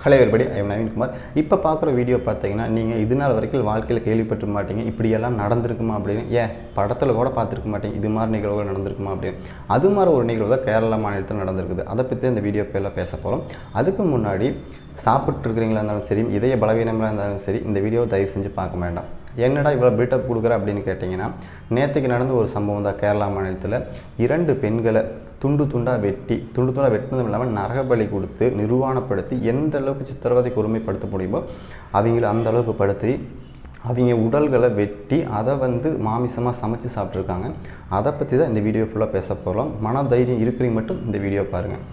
Hello everybody, I am Naveenkumar. இப்போ பார்க்குற video பார்த்தீங்கன்னா நீங்கள் இது நாள் வரைக்கும் வாழ்க்கையில் கேள்விப்பட்டு மாட்டீங்க. இப்படியெல்லாம் நடந்திருக்குமா அப்படின்னு, படத்தில் கூட பார்த்துருக்க மாட்டீங்க. இது மாதிரி நிகழ்வுகள் நடந்திருக்குமா அப்படின்னு. அது மாதிரி ஒரு நிகழ்வு தான் கேரளா மாநிலத்தில் நடந்திருக்குது. அதை பற்றி இந்த வீடியோ எல்லாம் பேச போகிறோம். அதுக்கு முன்னாடி சாப்பிட்ருக்கிறீங்களா இருந்தாலும் சரி, இதய பலவீனங்களாக இருந்தாலும் சரி, இந்த வீடியோவை தயவு செஞ்சு பார்க்க வேண்டாம். என்னடா இவ்வளோ பில்டப் கொடுக்குற அப்படின்னு கேட்டிங்கன்னா, நேற்றுக்கு நடந்த ஒரு சம்பவம் தான். கேரளா மாநிலத்தில் 2 பெண்களை துண்டு துண்டாக வெட்டினதும் இல்லாமல் நரகபலி கொடுத்து நிர்வாணப்படுத்தி எந்த அளவுக்கு சித்திரவதை கொடுமைப்படுத்த முடியுமோ அவங்கள அந்த அளவுக்கு படுத்தி அவங்க உடல்களை வெட்டி அதை மாமிசமாக சமைச்சு சாப்பிட்ருக்காங்க. அதை பற்றி தான் இந்த வீடியோ ஃபுல்லாக பேச போகிறோம். மன தைரியம் இருக்கிறீங்க மட்டும் இந்த வீடியோ பாருங்கள்.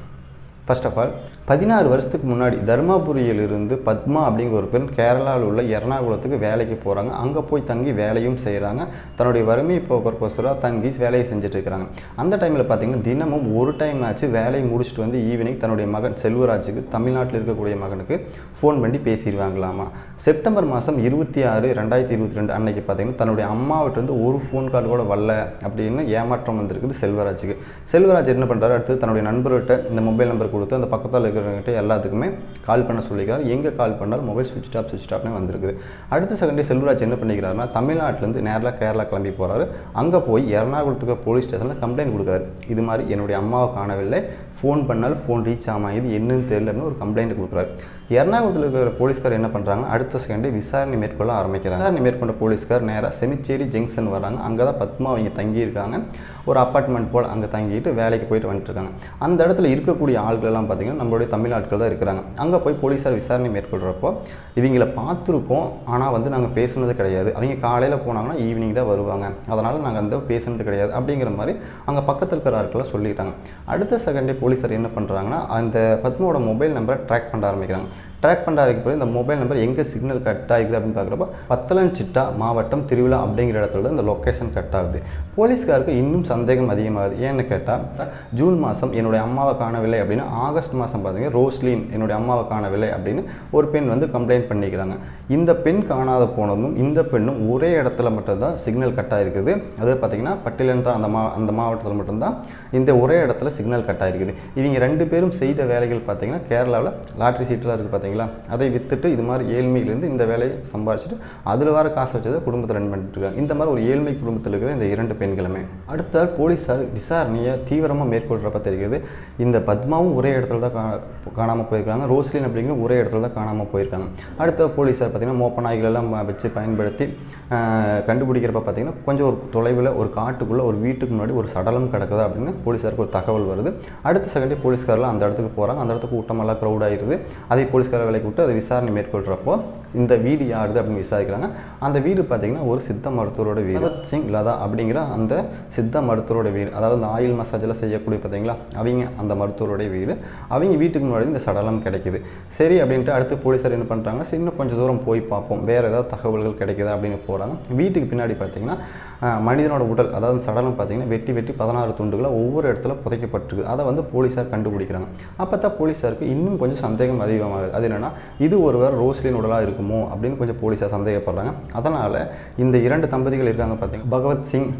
ஃபர்ஸ்ட் ஆஃப் ஆல் 16 வருஷத்துக்கு முன்னாடி தருமபுரியிலிருந்து பத்மா அப்படிங்கிற ஒரு பெண் கேரளாவில் உள்ள எர்ணாகுளத்துக்கு வேலைக்கு போகிறாங்க. அங்கே போய் தங்கி வேலையும் செய்கிறாங்க. தன்னுடைய வறுமை போக்குவரத்து தங்கி வேலையை செஞ்சுட்டு இருக்கிறாங்க. அந்த டைமில் பார்த்திங்கன்னா தினமும் ஒரு டைம் ஆச்சு வேலையை முடிச்சுட்டு ஈவினிங் தன்னுடைய மகன் செல்வராஜுக்கு, தமிழ்நாட்டில் இருக்கக்கூடிய மகனுக்கு ஃபோன் பண்ணி பேசிடுவாங்களாமா. செப்டம்பர் மாதம் 26, 2022 அன்னைக்கு பார்த்திங்கன்னா தன்னுடைய அம்மாவிட்டிருந்து ஒரு ஃபோன் கால் கூட வரல அப்படின்னு ஏமாற்றம் வந்திருக்குது செல்வராஜுக்கு. செல்வராஜ் என்ன பண்ணுறாரு, அடுத்து தன்னுடைய நண்பர்கிட்ட இந்த மொபைல் நம்பர் கொடுத்து அந்த பக்கத்தில் இருக்கிறவங்ககிட்ட எல்லாத்துக்குமே கால் பண்ண சொல்லிக்கிறார். எங்கே கால் பண்ணாலும் மொபைல் சுவிட்ச் ஆஃப்னே வந்திருக்குது. அடுத்த செகண்டே செல்வராஜ் என்ன பண்ணிக்கிறாருன்னா, தமிழ்நாட்டிலேருந்து நேரில் கேரளா கிளம்பி போகிறாரு. அங்கே போய் எர்ணாகுளத்துக்கு போலீஸ் ஸ்டேஷனில் கம்ப்ளைண்ட் கொடுக்குறாரு. இது மாதிரி என்னுடைய அம்மாவை காணவில்லை, ஃபோன் பண்ணாலும் ஃபோன் ரீச் ஆகாமல் இது என்னன்னு தெரியலன்னு ஒரு கம்ப்ளைண்ட் கொடுக்குறாரு. எர்ணாகுளத்தில் இருக்கிற போலீஸ்கார் என்ன பண்ணுறாங்க, அடுத்த செகண்டே விசாரணை மேற்கொள்ள ஆரம்பிக்கிறாங்க. விசாரணை மேற்கொண்ட போலீஸ்கார் நேராக செமிச்சேரி ஜங்ஷன் வராங்க. அங்கே தான் பத்மா அவங்க தங்கியிருக்காங்க. ஒரு அப்பார்ட்மெண்ட் போல் அங்கே தங்கிட்டு வேலைக்கு போயிட்டு வந்துட்டுருக்காங்க. அந்த இடத்துல இருக்கக்கூடிய ஆட்களெல்லாம் பார்த்திங்கன்னா நம்மளுடைய தமிழ் ஆட்கள் தான் இருக்கிறாங்க. அங்கே போய் போலீஸார் விசாரணை மேற்கொள்கிறப்போ இவங்களை பார்த்துருக்கோம், ஆனால் நாங்கள் பேசுனது கிடையாது. அவங்க காலையில் போனாங்கன்னா ஈவினிங் தான் வருவாங்க, அதனால் நாங்கள் பேசுனது கிடையாது அப்படிங்கிற மாதிரி அங்கே பக்கத்தில் இருக்கிற ஆட்களை சொல்லிட்டாங்க. அடுத்த செகண்டே போலீஸார் என்ன பண்ணுறாங்கன்னா, அந்த பத்மாவோட மொபைல் நம்பரை ட்ராக் பண்ண ஆரம்பிக்கிறாங்க. ட்ராக் பண்ணுறதுக்கு பிறகு இந்த மொபைல் நம்பர் எங்கே சிக்னல் கட் ஆகுது அப்படின்னு பார்க்குறப்போ பத்தலஞ்சிட்டா மாவட்டம் திருவிழா அப்படிங்கிற இடத்துல தான் இந்த லொக்கேஷன் கட் ஆகுது. போலீஸ்காருக்கு இன்னும் சந்தேகம் அதிகமாகுது. ஏன்னு கேட்டால், ஜூன் மாதம் என்னுடைய அம்மாவை காணவில்லை அப்படின்னு, ஆகஸ்ட் மாதம் பார்த்தீங்கன்னா ரோஸ்லின் என்னுடைய அம்மாவை காணவில்லை அப்படின்னு ஒரு பெண் கம்ப்ளைண்ட் பண்ணிக்கிறாங்க. இந்த பெண் காணாத போனதும் இந்த பெண்ணும் ஒரே இடத்துல மட்டும்தான் சிக்னல் கட் ஆகிருக்குது. அது பார்த்திங்கன்னா பட்டியலன் தான் அந்த மாவட்டத்தில் மட்டும்தான் இந்த ஒரே இடத்துல சிக்னல் கட் ஆகிருக்குது. இவங்க 2 பேரும் செய்த வேலைகள் பார்த்திங்கன்னா கேரளாவில் லாட்ரி சீட்டெலாம் இருக்குது பார்த்திங்கன்னா, அதை விற்றுட்டு இது மாதிரி ஏழ்மையிலேருந்து இந்த வேலையை சம்பாரிச்சுட்டு அதில் வர காசு வச்சதை குடும்பத்தை ரன் பண்ணிட்டு இருக்காங்க. இந்த மாதிரி ஒரு ஏழ்மை குடும்பத்தில் இருக்கிற இந்த 2 பெண்களுமே. அடுத்த போலீஸார் விசாரணையை தீவிரமாக மேற்கொள்கிறப்ப தெரிகிறது, இந்த பத்மாவும் ஒரே இடத்துல தான் காணாமல் போயிருக்காங்க, ரோஸ்லின் அப்படிங்கிற ஒரே இடத்துல தான் காணாமல் போயிருக்காங்க. அடுத்த போலீஸார் பார்த்திங்கன்னா மோப்ப நாய்களெல்லாம் வச்சு பயன்படுத்தி கண்டுபிடிக்கிறப்ப பார்த்திங்கன்னா கொஞ்சம் ஒரு தொலைவில் ஒரு காட்டுக்குள்ளே ஒரு வீட்டுக்கு முன்னாடி ஒரு சடலம் கிடக்குது அப்படின்னு போலீஸாருக்கு ஒரு தகவல் வருது. அடுத்த செகண்டே போலீஸ்காரெலாம் அந்த இடத்துக்கு போகிறாங்க. அந்த இடத்துக்கு கூட்டமெல்லாம் க்ரௌட் ஆகிடுது. அதை போலீஸ்கார வேலைக்கு விட்டு அதை விசாரணை மேற்கொள்கிறப்போ இந்த வீடு யாருது அப்படின்னு விசாரிக்கிறாங்க. அந்த வீடு பார்த்திங்கன்னா ஒரு சித்த மருத்துவரோட வீடு, பகவத் சிங் லதா அப்படிங்கிற அந்த சித்த மருத்துவரோட வீடு. அதாவது இந்த ஆயில் மசாஜெல்லாம் செய்யக்கூடிய பார்த்திங்களா, அவங்க அந்த மருத்துவரோடைய வீடு. அவங்க வீட்டுக்கு முன்னாடி இந்த சடலம் கிடைக்கிது. சரி அப்படின்ட்டு அடுத்து போலீஸார் என்ன பண்ணுறாங்க, சரி இன்னும் கொஞ்சம் தூரம் போய் பார்ப்போம், வேறு ஏதாவது தகவல்கள் கிடைக்குதா அப்படின்னு போகிறாங்க. வீட்டுக்கு பின்னாடி பார்த்திங்கன்னா மனிதனோட உடல், அதாவது சடலம் பார்த்திங்கன்னா வெட்டி 16 துண்டுகளாக ஒவ்வொரு இடத்துல புதைக்கப்பட்டிருக்கு. அதை போலீஸார் கண்டுபிடிக்கிறாங்க. அப்போ தான் போலீஸாருக்கு இன்னும் கொஞ்சம் சந்தேகம் அதிகமாகுது. அது என்னென்னா, இது ஒருவர் ரோஸ்லின் உடலாக இருக்குமோ அப்படின்னு கொஞ்சம் போலீஸார் சந்தேகப்படுறாங்க. அதனால் இந்த 2 தம்பதிகள் இருக்காங்க பார்த்திங்கன்னா, பகவத் சிங்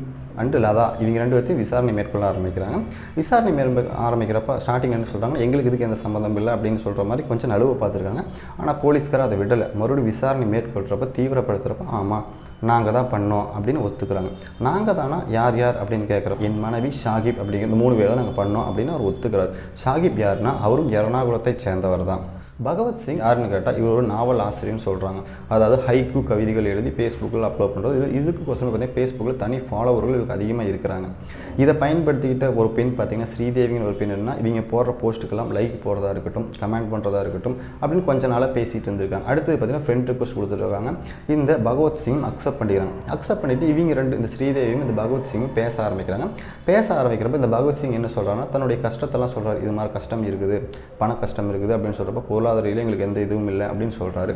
அண்டு லதா, இவங்க 2 பேர்த்தையும் விசாரணை மேற்கொள்ள ஆரம்பிக்கிறாங்க. விசாரணை ஆரம்பிக்கிறப்ப ஸ்டார்டிங் என்ன சொல்கிறாங்க, எங்களுக்கு இதுக்கு எந்த சம்மந்தம் இல்லை அப்படின்னு சொல்கிற மாதிரி கொஞ்சம் நழுவு பார்த்துருக்காங்க. ஆனால் போலீஸ்கார் அதை விடலை. மறுபடியும் விசாரணை மேற்கொள்கிறப்ப தீவிரப்படுத்துகிறப்ப ஆமாம் நாங்கள் தான் பண்ணோம் அப்படின்னு ஒத்துக்கிறாங்க. நாங்கள் தானா, யார் அப்படின்னு கேட்குறோம். என் மனைவி ஷாகிப் அப்படிங்கிற 3 பேர் தான் நாங்கள் பண்ணோம் அப்படின்னு அவர் ஒத்துக்கிறார். ஷாகிப் யாருன்னா அவரும் எர்ணாகுளத்தை சேர்ந்தவர் தான். பகவத் சிங் யாருன்னு கேட்டால் இவர் ஒரு நாவல் ஆசிரியர்னு சொல்கிறாங்க. அதாவது ஹைக்கூ கவிதைகள் எழுதி ஃபேஸ்புக்கில் அப்லோட் பண்ணுறது. இதுக்கு கோசம் பார்த்தீங்கன்னா ஃபேஸ்புக்கில் தனி ஃபாலோவர்கள் இவருக்கு அதிகமாக இருக்கிறாங்க. இதை பயன்படுத்திக்கிட்ட ஒரு பெண் பார்த்திங்கன்னா ஸ்ரீதேவின்னு ஒரு பெண் என்னன்னா, இவங்க போடுற போஸ்ட்டுக்கெல்லாம் லைக் போடுறதா இருக்கட்டும், கமெண்ட் பண்ணுறதா இருக்கட்டும் அப்படின்னு கொஞ்ச நாளாக பேசிகிட்டு இருந்திருக்காங்க. அடுத்தது பார்த்திங்கன்னா ஃப்ரெண்ட் ரிக்வஸ்ட் கொடுத்துருக்காங்க. இந்த பகவத் சிங் அக்செப்ட் பண்ணிக்கிறாங்க. அக்செப்ட் பண்ணிவிட்டு இவங்க 2 இந்த ஸ்ரீதேவியும் இந்த பகவத் சிங்கும் பேச ஆரம்பிக்கிறாங்க. பேச ஆரம்பிக்கிறப்ப இந்த பகவத் சிங் என்ன சொல்கிறாங்கன்னா, தன்னுடைய கஷ்டத்தெல்லாம் சொல்கிறார். இது மாதிரி கஷ்டம் இருக்குது, பண கஷ்டம் இருக்குது அப்படின்னு சொல்கிறப்ப பொருளாதார எங்களுக்கு எந்த இதுவும் இல்லை அப்படின்னு சொல்கிறாரு.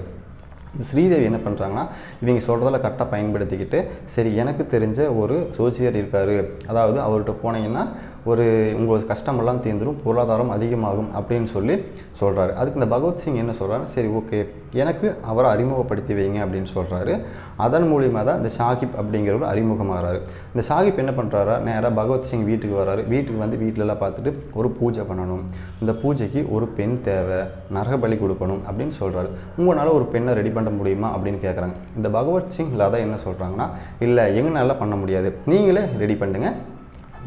ஸ்ரீதேவி என்ன பண்ணுறாங்கன்னா, இவங்க சொல்கிறதில் கரெக்டாக பயன்படுத்திக்கிட்டு, சரி எனக்கு தெரிஞ்ச ஒரு சோசியர் இருக்கார், அதாவது அவர்கிட்ட போனீங்கன்னா ஒரு உங்களுக்கு கஷ்டமெல்லாம் தீர்ந்துடும், பொருளாதாரம் அதிகமாகும் அப்படின்னு சொல்கிறாரு. அதுக்கு இந்த பகவத் சிங் என்ன சொல்கிறாரு, சரி ஓகே எனக்கு அவரை அறிமுகப்படுத்தி வைங்க அப்படின்னு சொல்கிறாரு. அதன் மூலிமா தான் இந்த ஷாகிப் அப்படிங்கிறவர் அறிமுகமாகறாரு. இந்த ஷாகிப் என்ன பண்ணுறாரா, நேராக பகவத்சிங் வீட்டுக்கு வராரு. வீட்டுக்கு வந்து வீட்டிலலாம் பார்த்துட்டு ஒரு பூஜை பண்ணணும், இந்த பூஜைக்கு ஒரு பெண் தேவை, நரகபலி கொடுக்கணும் அப்படின்னு சொல்கிறாரு. உங்களால் ஒரு பெண்ணை ரெடி பண்ண முடியுமா அப்படின்னு கேட்குறாங்க. இந்த பகவத்சிங் லதா என்ன சொல்கிறாங்கன்னா, இல்லை எங்களால் பண்ண முடியாது, நீங்களே ரெடி பண்ணுங்க,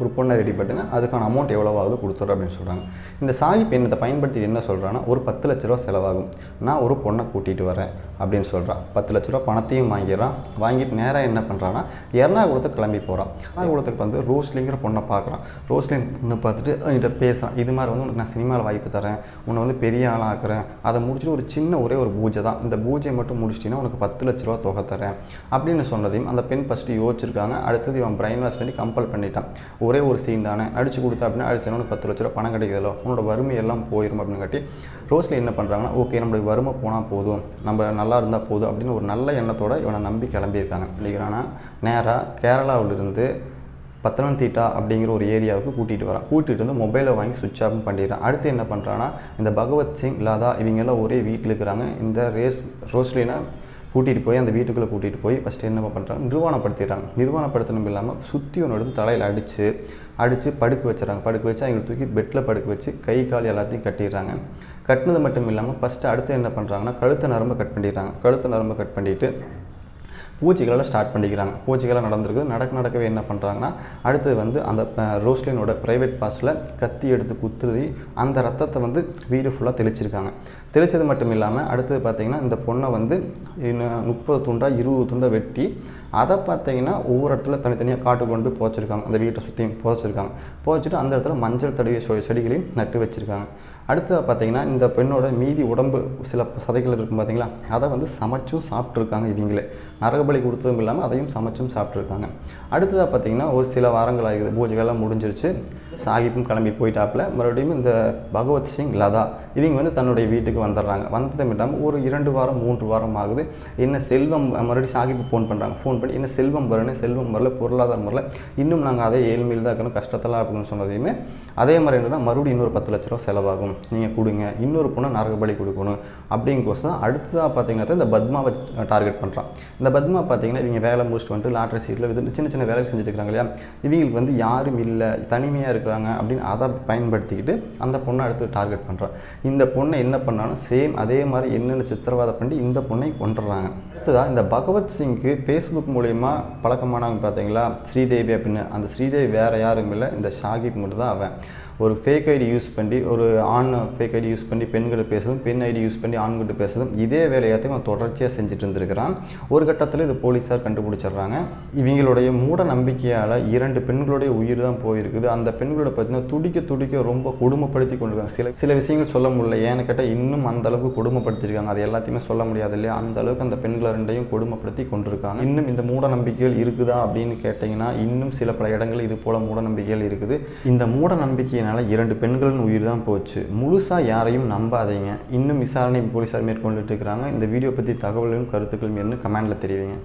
ஒரு பொண்ணை ரெடி பண்ணுங்க, அதுக்கான அமௌண்ட் எவ்வளோவாகுது கொடுத்துட்றோம் அப்படின்னு சொல்கிறாங்க. இந்த ஷாகிப் என்னத்தை பயன்படுத்தி என்ன சொல்கிறான்னா, ஒரு 10 லட்ச ரூபா செலவாகும், நான் ஒரு பொண்ணை கூட்டிகிட்டு வரேன் அப்படின்னு சொல்கிறான். 10 லட்ச ரூபா பணத்தையும் வாங்கிடுறான். வாங்கிட்டு நேராக என்ன பண்ணுறான்னா எர்ணாகுளத்துக்கு கிளம்பி போகிறான். எர்ணாகுளத்துக்கு வந்து ரோஸ்லிங்கிற பொண்ணை பார்க்குறான். ரோஸ்லின் பொண்ணை பார்த்துட்டு அவன்கிட்ட பேசுகிறான். இது மாதிரி வந்து உனக்கு நான் சினிமாவில் வாய்ப்பு தரேன், உன்னை வந்து பெரிய ஆளாக ஆக்குறேன், அதை முடிச்சுட்டு ஒரு சின்ன ஒரே ஒரு பூஜை தான், இந்த பூஜையை மட்டும் முடிச்சிட்டிங்கன்னா உனக்கு 10 லட்ச ரூபா தொகை தரேன் அப்படின்னு சொன்னதையும் அந்த பெண் ஃபஸ்ட்டு யோசிச்சிருக்காங்க. அடுத்தது இவன் பிரைன் வாஷ் பண்ணி கம்பல் பண்ணிட்டான். ஒரே ஒரு சீன் தானே, அடிச்சு கொடுத்தா அப்படின்னா அடிச்சா உனக்கு 10 லட்ச ரூபா பணம் கிடைக்குதല്ലോ, உன்னோட வறுமையெல்லாம் போயிடும் அப்படின்னு காட்டி ரோஸ்லி என்ன பண்ணுறாங்கன்னா, ஓகே நம்மளுடைய வறுமை போனால் போதும், நம்ம நல்லா இருந்தால் போதும் அப்படின்னு ஒரு நல்ல எண்ணத்தோடு இவனை நம்பி கிளம்பியிருக்காங்க. அப்படிங்கிறானா நேராக கேரளாவிலிருந்து பத்தனம்திட்டா அப்படிங்கிற ஒரு ஏரியாவுக்கு கூட்டிகிட்டு வரான். கூட்டிகிட்டு வந்து மொபைலை வாங்கி சுவிட்ச் ஆஃப் பண்ணிடுறான். அடுத்து என்ன பண்ணுறான்னா, இந்த பகவத்சிங் லதா இவங்கெல்லாம் ஒரே வீட்டில் இருக்கிறாங்க. இந்த ரோஸ்லினை கூட்டிகிட்டு போய் அந்த வீட்டுக்குள்ளே கூட்டிகிட்டு போய் ஃபஸ்ட்டு என்ன பண்ணுறாங்க, நிர்வாணப்படுத்திடுறாங்க. நிர்வாணப்படுத்தணும் இல்லாமல் சுற்றி ஒன்று எடுத்து தலையில் அடித்து படுக்க வச்சுறாங்க. படுக்க வச்சு அவங்களை தூக்கி பெட்டில் படுக்க வச்சு கை கால் எல்லாத்தையும் கட்டிடுறாங்க. கட்டினது மட்டும் இல்லாமல் ஃபஸ்ட்டு அடுத்து என்ன பண்ணுறாங்கன்னா, கழுத்து நரம்பை கட் பண்ணிடுறாங்க. கழுத்து நரம்பை கட் பண்ணிவிட்டு பூஜைகளெல்லாம் ஸ்டார்ட் பண்ணிக்கிறாங்க. பூஜைகளாக நடந்திருக்குது. நடக்கவே என்ன பண்ணுறாங்கன்னா, அடுத்தது வந்து அந்த ரோஸ்லினோட ப்ரைவேட் பார்ட்ஸில் கத்தி எடுத்து குத்துதி அந்த ரத்தத்தை வந்து வீடு ஃபுல்லாக தெளிச்சிருக்காங்க. தெளித்தது மட்டும் இல்லாமல் அடுத்தது பார்த்திங்கன்னா, இந்த பொண்ணை வந்து 30 துண்டா 20 துண்டை வெட்டி அதை பார்த்திங்கன்னா ஒவ்வொரு இடத்துல தனித்தனியாக காட்டு கொண்டு போய் புதைச்சிருக்காங்க. அந்த வீட்டை சுற்றியும் புதைச்சிருக்காங்க. புதைச்சிட்டு அந்த இடத்துல மஞ்சள் தடவிய செடிகளையும் நட்டு வச்சுருக்காங்க. அடுத்தது பார்த்திங்கன்னா, இந்த பெண்ணோட மீதி உடம்பு சில சதைகள் இருக்கும் பார்த்திங்களா, அதை வந்து சமைச்சும் சாப்பிட்ருக்காங்க இவங்களே. நரகபலி கொடுத்ததும் இல்லாமல் அதையும் சமைச்சும் சாப்பிட்ருக்காங்க. அடுத்ததாக பார்த்திங்கன்னா, ஒரு சில வாரங்கள் ஆகிடுது, பூஜைகள்லாம் முடிஞ்சிருச்சு. ஷாகிப்பும் கிளம்பி போயிட்டாப்புல. மறுபடியும் இந்த பகவத்சிங் லதா இவங்க வந்து தன்னுடைய வீட்டுக்கு வந்துடுறாங்க. வந்ததும் இல்லாமல் ஒரு 2 வாரம் 3 வாரம் ஆகுது. என்ன செல்வம், மறுபடியும் ஷாகிப்பு ஃபோன் பண்ணுறாங்க. ஃபோன் பண்ணி என்ன செல்வம் வரணும், செல்வம் வரல, பொருளாதாரம் வரல, இன்னும் நாங்கள் அதே ஏழ்மையில் தான் இருக்கணும், கஷ்டத்தெல்லாம் அப்படின்னு சொன்னதையுமே அதே மாதிரி என்னன்னா, மறுபடியும் இன்னொரு 10 லட்ச ரூபா செலவாகும், நீங்கள் கொடுங்க, இன்னொரு பொண்ணை நரகபலி கொடுக்கணும் அப்படிங்கோசம் அடுத்ததாக பார்த்தீங்கன்னா இந்த பத்மாவை டார்கெட் பண்ணுறான். இந்த பத்மா பார்த்தீங்கன்னா இவங்க வேலை முடிச்சுட்டு வந்துட்டு லாட்ரி சீட்டில் சின்ன சின்ன வேலைகள் செஞ்சுட்டு இருக்காங்க இல்லையா, இவங்களுக்கு வந்து யாரும் இல்லை, தனிமையாக இருக்கிறாங்க அப்படின்னு அதை பயன்படுத்திக்கிட்டு அந்த பொண்ணை அடுத்து டார்கெட் பண்ணுறான். இந்த பொண்ணை என்ன பண்ணாலும் சேம் அதே மாதிரி என்னென்ன சித்திரவதை பண்ணி இந்த பொண்ணை கொண்டுடுறாங்க. அடுத்ததாக இந்த பகவத்சிங்க்கு ஃபேஸ்புக் மூலயமா பழக்கமானவங்க பார்த்தீங்களா, ஸ்ரீதேவி அப்படின்னு. அந்த ஸ்ரீதேவி வேறு யாரும் இல்லை, இந்த ஷாகிப் மட்டும் தான் அவன். ஒரு ஃபேக் ஐடி யூஸ் பண்ணி, ஒரு ஆண் ஃபேக் ஐடி யூஸ் பண்ணி பெண்கிட்ட பேசுறதும், பெண் ஐடி யூஸ் பண்ணி ஆண்கிட்ட பேசுறதும், இதே வேலையாத்தையும் அவன் தொடர்ச்சியாக செஞ்சுட்டு இருந்திருக்கிறான். ஒரு கட்டத்தில் இது போலீஸார் கண்டுபிடிச்சிடுறாங்க. இவங்களுடைய மூட நம்பிக்கையால் 2 பெண்களுடைய உயிர் தான் போயிருக்குது. அந்த பெண்களோட பார்த்தீங்கன்னா துடிக்க ரொம்ப கொடுமைப்படுத்தி கொண்டிருக்காங்க. சில விஷயங்கள் சொல்ல முடியல, ஏன்னு கேட்டால் இன்னும் அந்த அளவுக்கு கொடுமைப்படுத்திருக்காங்க. அது எல்லாத்தையுமே சொல்ல முடியாது இல்லையா, அந்த அளவுக்கு அந்த பெண்களை 2ஐயும் கொடுமைப்படுத்தி கொண்டிருக்காங்க. இன்னும் இந்த மூட நம்பிக்கைகள் இருக்குதா அப்படின்னு கேட்டிங்கன்னா, இன்னும் சில பல இடங்கள் இது போல் மூட நம்பிக்கைகள் இருக்குது. இந்த மூட நம்பிக்கையினால் 2 பெண்களின் உயிர் தான் போச்சு. முழுசாக யாரையும் நம்பாதீங்க. இன்னும் விசாரணை போலீஸார் மேற்கொண்டுட்டு இருக்கிறாங்க. இந்த வீடியோ பற்றி தகவல்களும் கருத்துக்களும் என்ன கமெண்டில் தெரிவிங்க.